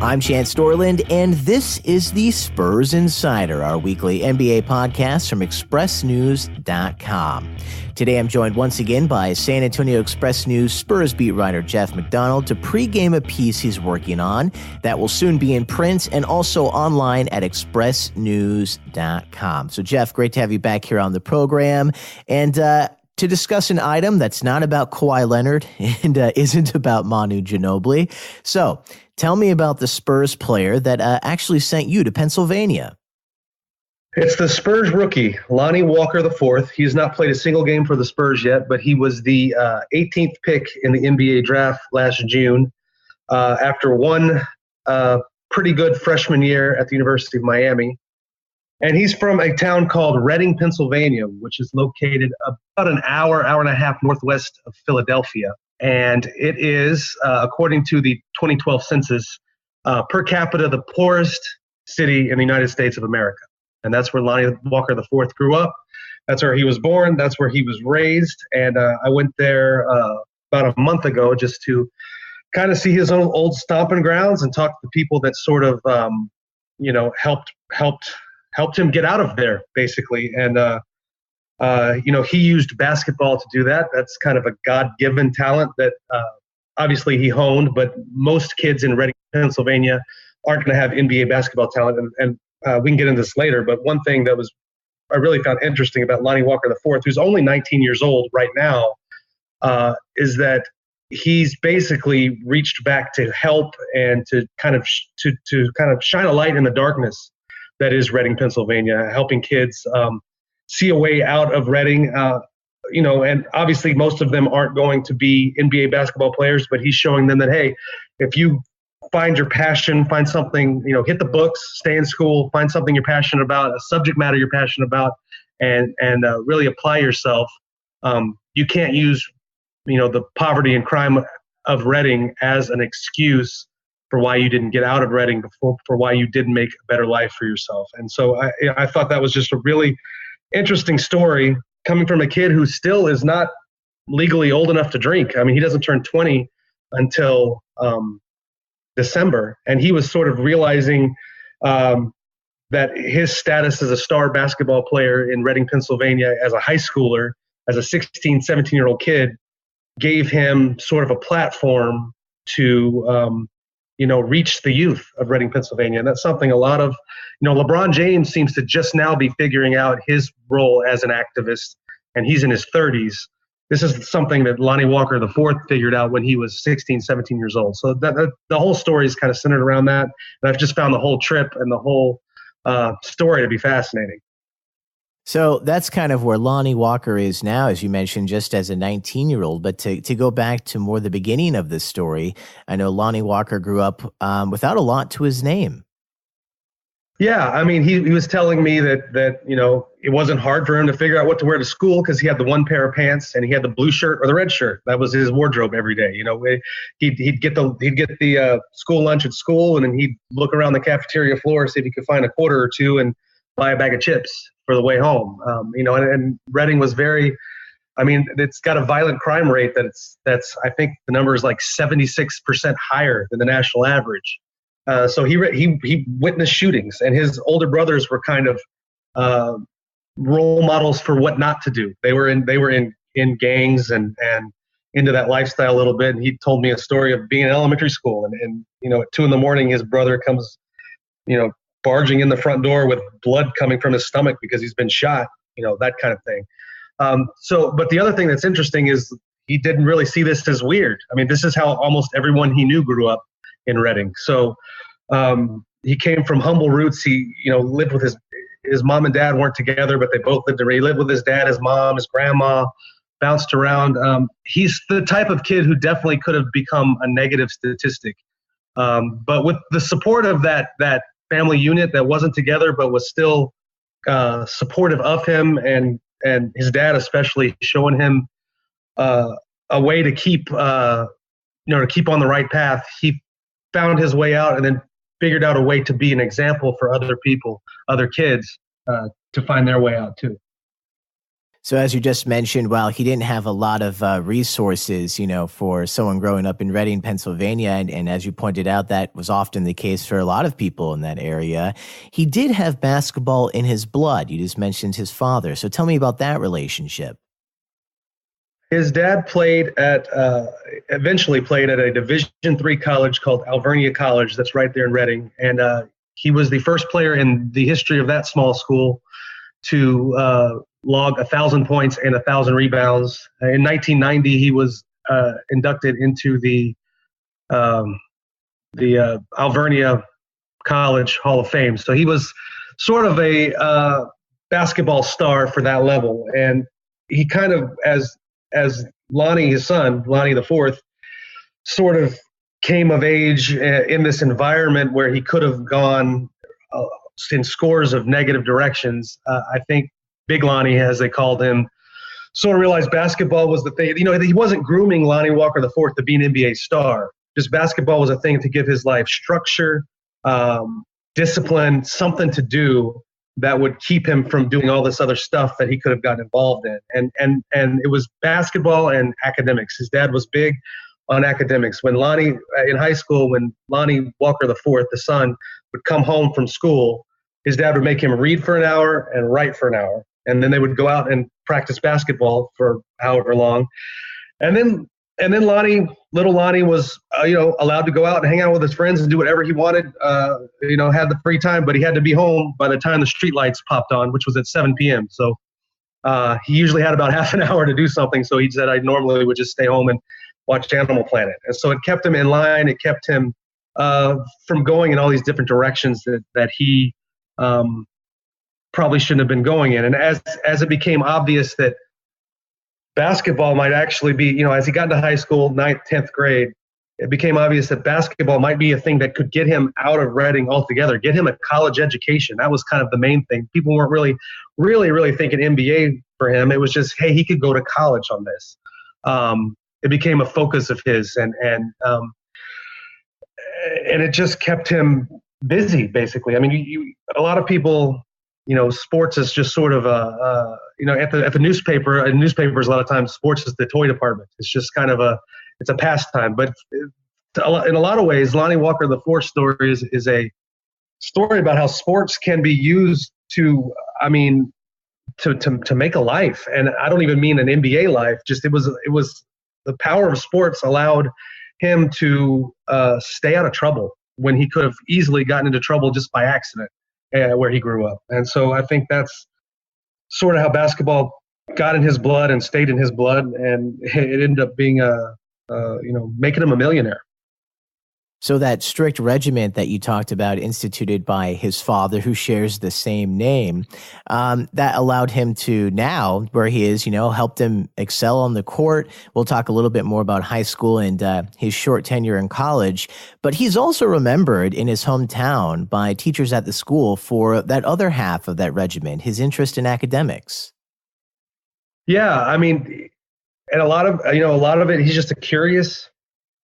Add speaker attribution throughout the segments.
Speaker 1: I'm Chance Dorland, and this is the Spurs Insider, our weekly NBA podcast from ExpressNews.com. Today I'm joined once again by San Antonio Express News Spurs beat writer Jeff McDonald to pregame a piece he's working on that will soon be in print and also online at ExpressNews.com. So Jeff, great to have you back here on the program. And to discuss an item that's not about Kawhi Leonard and isn't about Manu Ginobili. So tell me about the Spurs player that actually sent you to Pennsylvania.
Speaker 2: It's the Spurs rookie, Lonnie Walker IV. He's not played a single game for the Spurs yet, but he was the 18th pick in the NBA draft last June after one pretty good freshman year at the University of Miami. And he's from a town called Reading, Pennsylvania, which is located about an hour and a half northwest of Philadelphia. And it is, according to the 2012 census, per capita the poorest city in the United States of America. And that's where Lonnie Walker IV grew up. That's where he was born. That's where he was raised. And I went there about a month ago just to kind of see his own old stomping grounds and talk to the people that sort of, helped him get out of there, basically. And, he used basketball to do that. That's kind of a God-given talent that obviously he honed, but most kids in Reading, Pennsylvania aren't going to have NBA basketball talent. And we can get into this later, but one thing that I really found interesting about Lonnie Walker IV, who's only 19 years old right now, is that he's basically reached back to help and to kind of shine a light in the darkness that is Reading, Pennsylvania, helping kids see a way out of Reading. And obviously most of them aren't going to be NBA basketball players, but he's showing them that, hey, if you find your passion, find something, hit the books, stay in school, find something you're passionate about, a subject matter you're passionate about, and really apply yourself. You can't use, the poverty and crime of Reading as an excuse for why you didn't get out of Reading before, for why you didn't make a better life for yourself. And so I thought that was just a really interesting story coming from a kid who still is not legally old enough to drink. I mean, he doesn't turn 20 until December, and he was sort of realizing that his status as a star basketball player in Reading, Pennsylvania as a high schooler, as a 16, 17-year-old kid, gave him sort of a platform to reach the youth of Reading, Pennsylvania. And that's something a lot of, LeBron James seems to just now be figuring out his role as an activist, and he's in his 30s. This is something that Lonnie Walker IV figured out when he was 16, 17 years old. So the whole story is kind of centered around that. And I've just found the whole trip and the whole story to be fascinating.
Speaker 1: So that's kind of where Lonnie Walker is now, as you mentioned, just as a 19-year-old. But to go back to more the beginning of this story, I know Lonnie Walker grew up without a lot to his name.
Speaker 2: Yeah, I mean, he was telling me that it wasn't hard for him to figure out what to wear to school because he had the one pair of pants and he had the blue shirt or the red shirt. That was his wardrobe every day. He'd get the school lunch at school, and then he'd look around the cafeteria floor, see if he could find a quarter or two and buy a bag of chips for the way home. And Reading was very, it's got a violent crime rate that's I think the number is like 76% higher than the national average. So he witnessed shootings, and his older brothers were kind of role models for what not to do. They were in gangs and into that lifestyle a little bit. And he told me a story of being in elementary school, and at 2 a.m, his brother comes, barging in the front door with blood coming from his stomach because he's been shot. That kind of thing. But the other thing that's interesting is he didn't really see this as weird. I mean, this is how almost everyone he knew grew up in Reading. So he came from humble roots. He, lived with his mom and dad weren't together, but they both lived there. He lived with his dad, his mom, his grandma, bounced around. He's the type of kid who definitely could have become a negative statistic. But with the support of that family unit that wasn't together, but was still supportive of him, and his dad especially showing him a way to keep on the right path, he found his way out and then figured out a way to be an example for other people, other kids, to find their way out too.
Speaker 1: So as you just mentioned, while he didn't have a lot of resources, for someone growing up in Reading, Pennsylvania, and as you pointed out, that was often the case for a lot of people in that area, he did have basketball in his blood. You just mentioned his father. So tell me about that relationship.
Speaker 2: His dad eventually played at a Division III college called Alvernia College. That's right there in Reading. And he was the first player in the history of that small school to log 1,000 points and 1,000 rebounds. In 1990, he was inducted into the Alvernia College Hall of Fame. So he was sort of a basketball star for that level. And he kind of, as Lonnie, his son, Lonnie the fourth, sort of came of age in this environment where he could have gone in scores of negative directions. I think Big Lonnie, as they called him, sort of realized basketball was the thing. He wasn't grooming Lonnie Walker the fourth to be an NBA star. Just basketball was a thing to give his life structure, discipline, something to do that would keep him from doing all this other stuff that he could have gotten involved in. And it was basketball and academics. His dad was big on academics. When Lonnie, in high school, when Lonnie Walker the fourth, the son, would come home from school, his dad would make him read for an hour and write for an hour. And then they would go out and practice basketball for however long. And then little Lonnie was, allowed to go out and hang out with his friends and do whatever he wanted, had the free time, but he had to be home by the time the street lights popped on, which was at 7 p.m. So he usually had about half an hour to do something. So he said, I normally would just stay home and watch Animal Planet. And so it kept him in line. It kept him from going in all these different directions that he probably shouldn't have been going in. And as it became obvious that basketball might actually be, as he got into high school, 9th, 10th grade, it became obvious that basketball might be a thing that could get him out of Reading altogether, get him a college education. That was kind of the main thing. People weren't really thinking NBA for him. It was just, hey, he could go to college on this. It became a focus of his, and it just kept him busy, basically. I mean, a lot of people, sports is just sort of at the newspaper. In newspapers, a lot of times, sports is the toy department. It's just kind of it's a pastime. But in a lot of ways, Lonnie Walker the fourth story is a story about how sports can be used to make a life. And I don't even mean an NBA life. Just it was the power of sports allowed him to stay out of trouble when he could have easily gotten into trouble just by accident where he grew up. And so I think that's sort of how basketball got in his blood and stayed in his blood, and it ended up being making him a millionaire.
Speaker 1: So that strict regiment that you talked about, instituted by his father, who shares the same name, that allowed him to now, where he is, helped him excel on the court. We'll talk a little bit more about high school and his short tenure in college. But he's also remembered in his hometown by teachers at the school for that other half of that regiment, his interest in academics.
Speaker 2: Yeah, I mean, and a lot of it, he's just a curious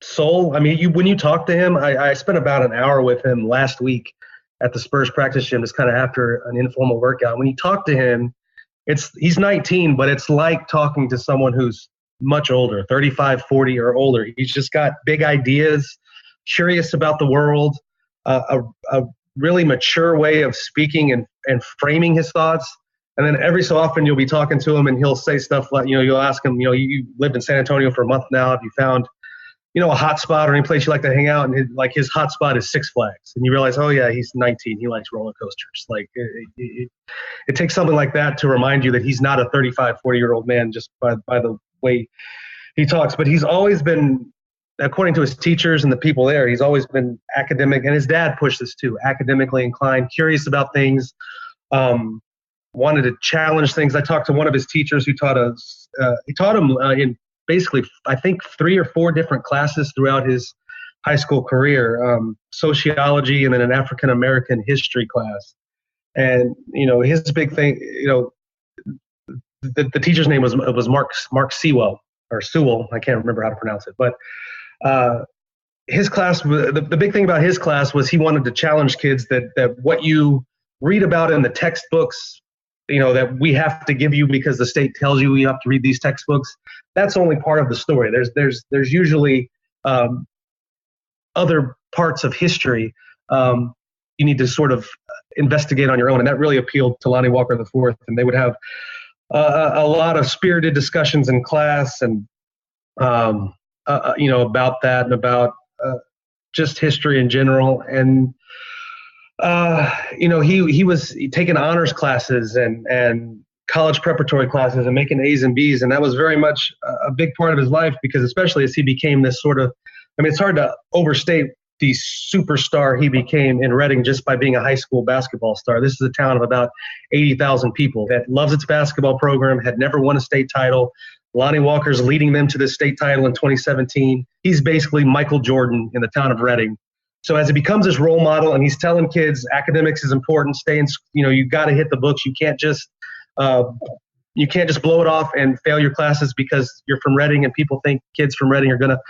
Speaker 2: soul. I mean, when you talk to him, I spent about an hour with him last week at the Spurs practice gym, just kind of after an informal workout. When you talk to him, he's 19, but it's like talking to someone who's much older, 35, 40 or older. He's just got big ideas, curious about the world, a really mature way of speaking and framing his thoughts. And then every so often you'll be talking to him and he'll say stuff like, you'll ask him, you lived in San Antonio for a month now. Have you found a hot spot or any place you like to hang out? And his hot spot is Six Flags. And you realize, oh yeah, he's 19. He likes roller coasters. Like it takes something like that to remind you that he's not a 35, 40-year-old man just by the way he talks. But he's always been, according to his teachers and the people there, he's always been academic. And his dad pushed this too, academically inclined, curious about things, wanted to challenge things. I talked to one of his teachers who taught him in basically, I think 3 or 4 different classes throughout his high school career, sociology and then an African-American history class. And, his big thing, the teacher's name was Mark Sewell or Sewell. I can't remember how to pronounce it, but his class, the big thing about his class was he wanted to challenge kids that what you read about in the textbooks that we have to give you because the state tells you have to read these textbooks. That's only part of the story. There's usually other parts of history you need to sort of investigate on your own, and that really appealed to Lonnie Walker IV. And they would have a lot of spirited discussions in class, and about that and about just history in general. And he was taking honors classes and college preparatory classes and making A's and B's, and that was very much a big part of his life, because especially as he became this sort of, it's hard to overstate the superstar he became in Reading just by being a high school basketball star. This is a town of about 80,000 people that loves its basketball program, had never won a state title. Lonnie Walker's leading them to this state title in 2017. He's basically Michael Jordan in the town of Reading. So as he becomes this role model, and he's telling kids academics is important, stay in, you got to hit the books. You can't just blow it off and fail your classes because you're from Reading and people think kids from Reading are going to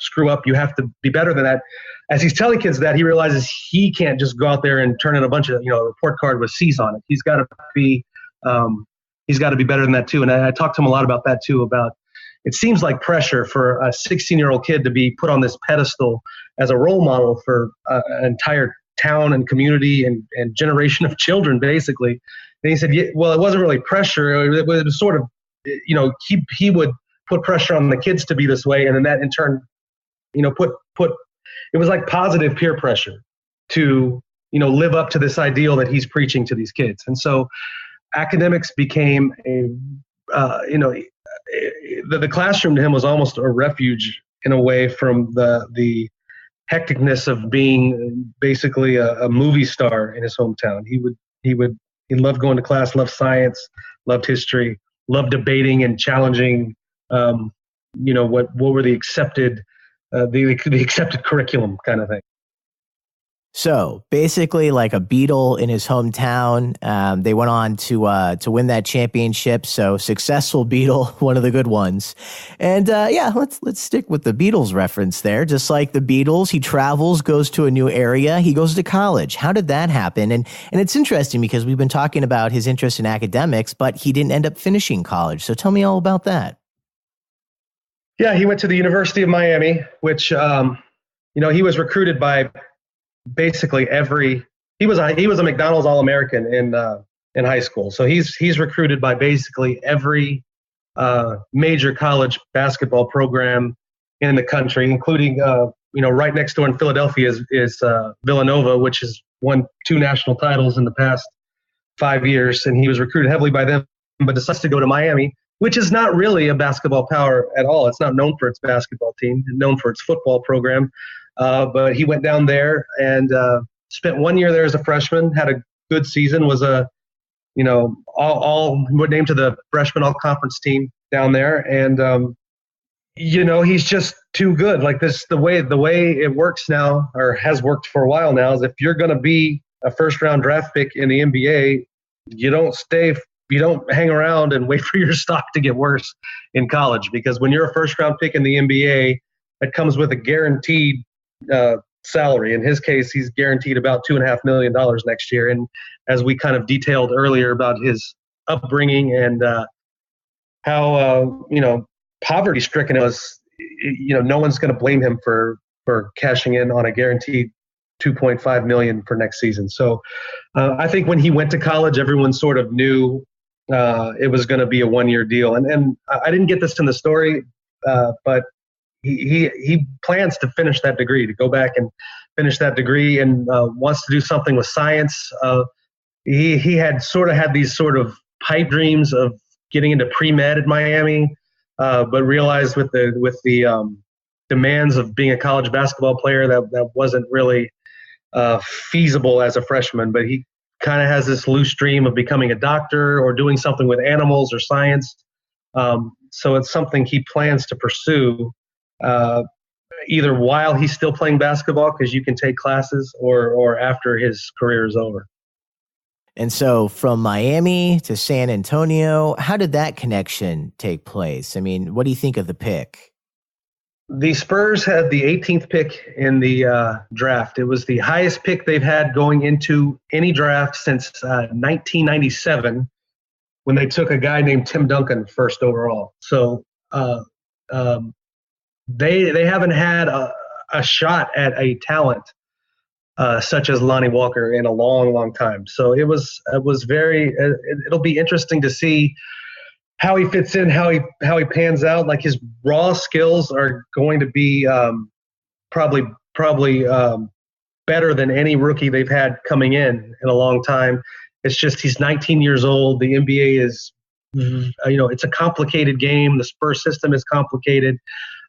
Speaker 2: screw up. You have to be better than that. As he's telling kids that, he realizes he can't just go out there and turn in a bunch of, report card with C's on it. He's got to be better than that too. And I talked to him a lot about that too, about it seems like pressure for a 16-year-old kid to be put on this pedestal as a role model for an entire town and community and generation of children, basically. And he said, well, it wasn't really pressure. It was sort of, he would put pressure on the kids to be this way. And then that in turn, it was like positive peer pressure to, live up to this ideal that he's preaching to these kids. And so academics became the classroom to him was almost a refuge in a way from the hecticness of being basically a movie star in his hometown. He loved going to class, loved science, loved history, loved debating and challenging what were the accepted curriculum kind of thing.
Speaker 1: So basically, like a Beatle in his hometown, they went on to win that championship. So successful Beatle, one of the good ones. And let's stick with the Beatles reference there. Just like the Beatles, he travels, goes to a new area, he goes to college. How did that happen? And it's interesting because we've been talking about his interest in academics, but he didn't end up finishing college. So tell me all about that.
Speaker 2: Yeah, he went to the University of Miami, which he was recruited by basically he was a McDonald's All-American in high school. So he's recruited by basically every major college basketball program in the country, including right next door in Philadelphia is Villanova, which has won 2 national titles in the past 5 years, and he was recruited heavily by them, but decides to go to Miami, which is not really a basketball power at all. It's not known for its basketball team, it's known for its football program. But he went down there and spent 1 year there as a freshman, had a good season, was all named to the freshman all-conference team down there. And, he's just too good. Like this, the way it works now, or has worked for a while now, is if you're going to be a first-round draft pick in the NBA, you don't hang around and wait for your stock to get worse in college, because when you're a first-round pick in the NBA, it comes with a guaranteed salary. In his case, he's guaranteed about $2.5 million next year. And as we kind of detailed earlier about his upbringing and how poverty stricken it was, no one's going to blame him for cashing in on a guaranteed $2.5 million for next season. So I think when he went to college, everyone sort of knew it was going to be a 1 year deal. And I didn't get this in the story, but he plans to finish that degree, to go back and finish that degree, and wants to do something with science. He had these sort of pipe dreams of getting into pre-med at Miami, but realized with the demands of being a college basketball player that wasn't really feasible as a freshman. But he kind of has this loose dream of becoming a doctor or doing something with animals or science. So it's something he plans to pursue, either while he's still playing basketball, because you can take classes, or after his career is over.
Speaker 1: And so from Miami to San Antonio, how did that connection take place? I mean, what do you think of the pick?
Speaker 2: The Spurs had the 18th pick in the draft. It was the highest pick they've had going into any draft since 1997, when they took a guy named Tim Duncan first overall. So uh, um, they haven't had a shot at a talent such as Lonnie Walker in a long, long time. So it was very. It'll be interesting to see how he fits in, how he pans out. Like, his raw skills are going to be probably better than any rookie they've had coming in a long time. It's just he's 19 years old. The NBA is, it's a complicated game. The Spurs system is complicated.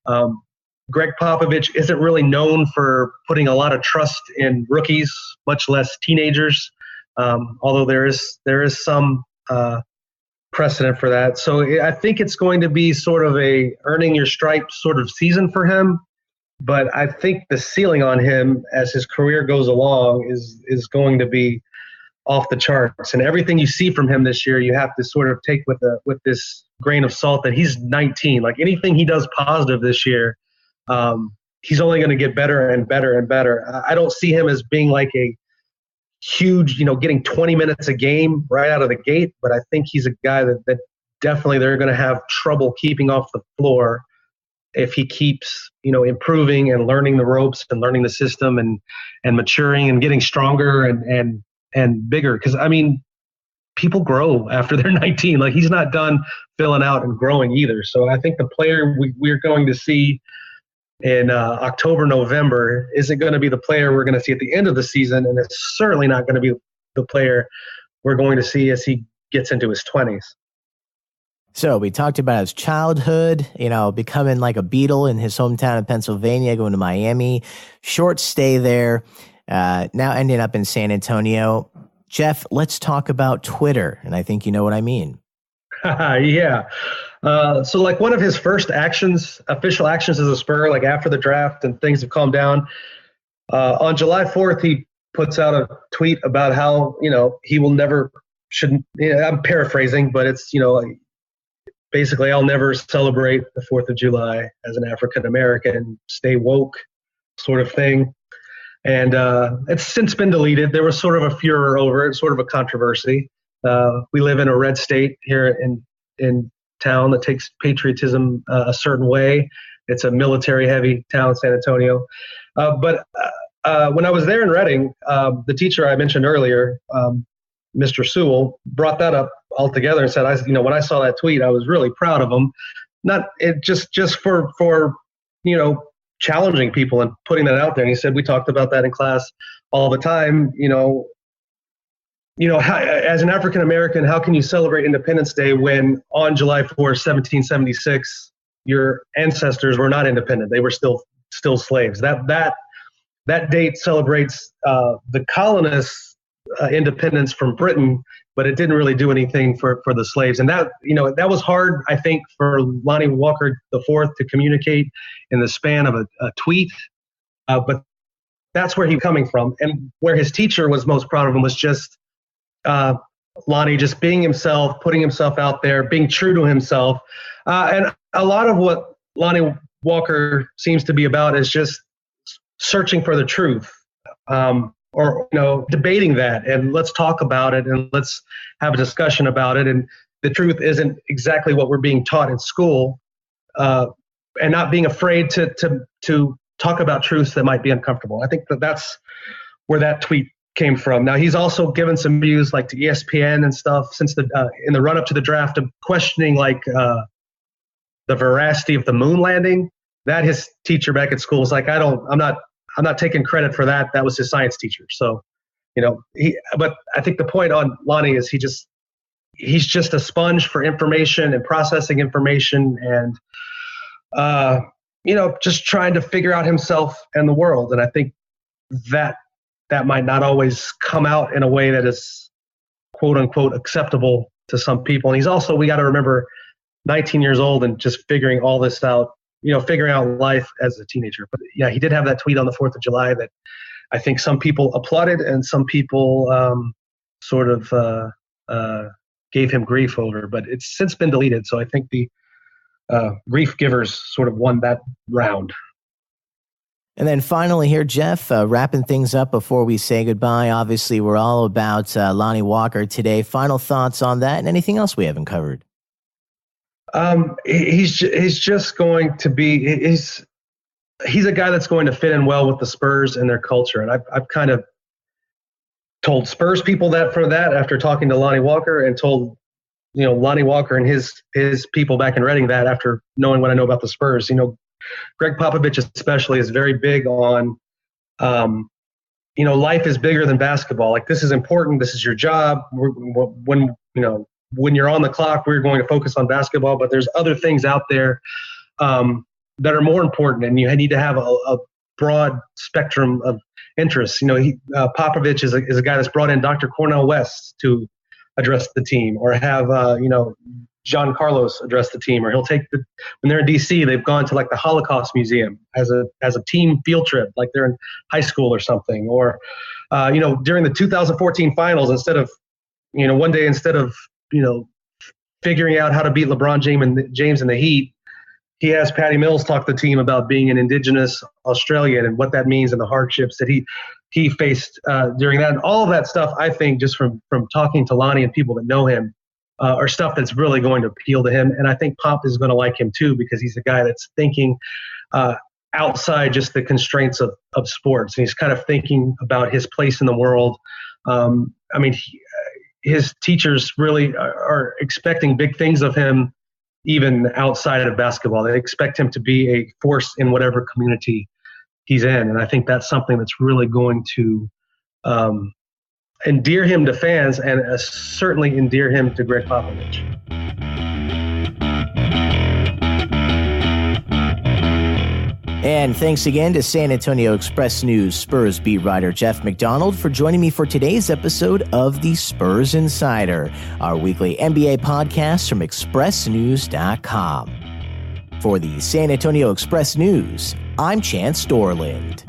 Speaker 2: Um, Greg Popovich isn't really known for putting a lot of trust in rookies, much less teenagers. Although there is some precedent for that. So I think it's going to be sort of a earning your stripes sort of season for him. But I think the ceiling on him as his career goes along is going to be off the charts. And everything you see from him this year, you have to sort of take with this grain of salt that he's 19. Like, anything he does positive this year, he's only going to get better and better and better. I don't see him as being like a huge, getting 20 minutes a game right out of the gate, but I think he's a guy that definitely they're going to have trouble keeping off the floor if he keeps, improving and learning the ropes and learning the system and maturing and getting stronger and bigger. Because, people grow after they're 19. Like, he's not done filling out and growing either. So I think the player we're going to see in October, November isn't going to be the player we're going to see at the end of the season, and it's certainly not going to be the player we're going to see as he gets into his 20s.
Speaker 1: So we talked about his childhood, becoming like a Beatle in his hometown of Pennsylvania, going to Miami, short stay there, now ending up in San Antonio. Jeff, let's talk about Twitter, and I think you know what I mean.
Speaker 2: Yeah. So like one of his first official actions as a Spur, like after the draft and things have calmed down, on July 4th, he puts out a tweet about how, he will never, shouldn't, I'm paraphrasing, but it's, basically, I'll never celebrate the 4th of July as an African-American, stay woke sort of thing. And it's since been deleted. There was sort of a furor over it, sort of a controversy. We live in a red state here in town that takes patriotism a certain way. It's a military-heavy town, San Antonio. But when I was there in Reading, the teacher I mentioned earlier, Mr. Sewell, brought that up altogether and said, when I saw that tweet, I was really proud of him. Not it just for challenging people and putting that out there. And he said, we talked about that in class all the time. As an African American, how can you celebrate Independence Day when on July 4th, 1776, your ancestors were not independent? They were still slaves. That date celebrates the colonists' independence from Britain, but it didn't really do anything for the slaves. And that was hard, I think, for Lonnie Walker IV to communicate in the span of a tweet. But that's where he was coming from. And where his teacher was most proud of him was just Lonnie just being himself, putting himself out there, being true to himself. And a lot of what Lonnie Walker seems to be about is just searching for the truth. Or debating that, and let's talk about it, and let's have a discussion about it. And the truth isn't exactly what we're being taught in school, and not being afraid to talk about truths that might be uncomfortable. I think that's where that tweet came from. Now, he's also given some views like to ESPN and stuff since in the run up to the draft of questioning like the veracity of the moon landing. That his teacher back at school was like, I'm not taking credit for that. That was his science teacher. So, but I think the point on Lonnie is he's just a sponge for information and processing information and, just trying to figure out himself and the world. And I think that might not always come out in a way that is quote unquote acceptable to some people. And he's also, we got to remember, 19 years old and just figuring all this out, figuring out life as a teenager. But yeah, he did have that tweet on the 4th of July that I think some people applauded and some people sort of gave him grief over, but it's since been deleted. So I think the grief givers sort of won that round.
Speaker 1: And then finally here, Jeff, wrapping things up before we say goodbye. Obviously, we're all about Lonnie Walker today. Final thoughts on that and anything else we haven't covered?
Speaker 2: He's just going to be he's a guy that's going to fit in well with the Spurs and their culture. And I've kind of told Spurs people that after talking to Lonnie Walker, and told Lonnie Walker and his people back in Reading that after knowing what I know about the Spurs. Greg Popovich especially is very big on, life is bigger than basketball. Like, this is important. This is your job. When you're on the clock, we're going to focus on basketball, but there's other things out there that are more important, and you need to have a broad spectrum of interests. Popovich is a guy that's brought in Dr. Cornel West to address the team, or have John Carlos address the team, or he'll take when they're in DC, they've gone to like the Holocaust Museum as a team field trip, like they're in high school or something. Or during the 2014 finals, instead of figuring out how to beat LeBron James and the Heat, he has Patty Mills talk to the team about being an indigenous Australian and what that means and the hardships that he faced during that. And all of that stuff, I think, just from talking to Lonnie and people that know him, are stuff that's really going to appeal to him. And I think Pop is going to like him too, because he's a guy that's thinking outside just the constraints of sports. And he's kind of thinking about his place in the world. His teachers really are expecting big things of him, even outside of basketball. They expect him to be a force in whatever community he's in. And I think that's something that's really going to endear him to fans, and certainly endear him to Greg Popovich.
Speaker 1: And thanks again to San Antonio Express News Spurs beat writer Jeff McDonald for joining me for today's episode of the Spurs Insider, our weekly NBA podcast from expressnews.com. For the San Antonio Express News, I'm Chance Dorland.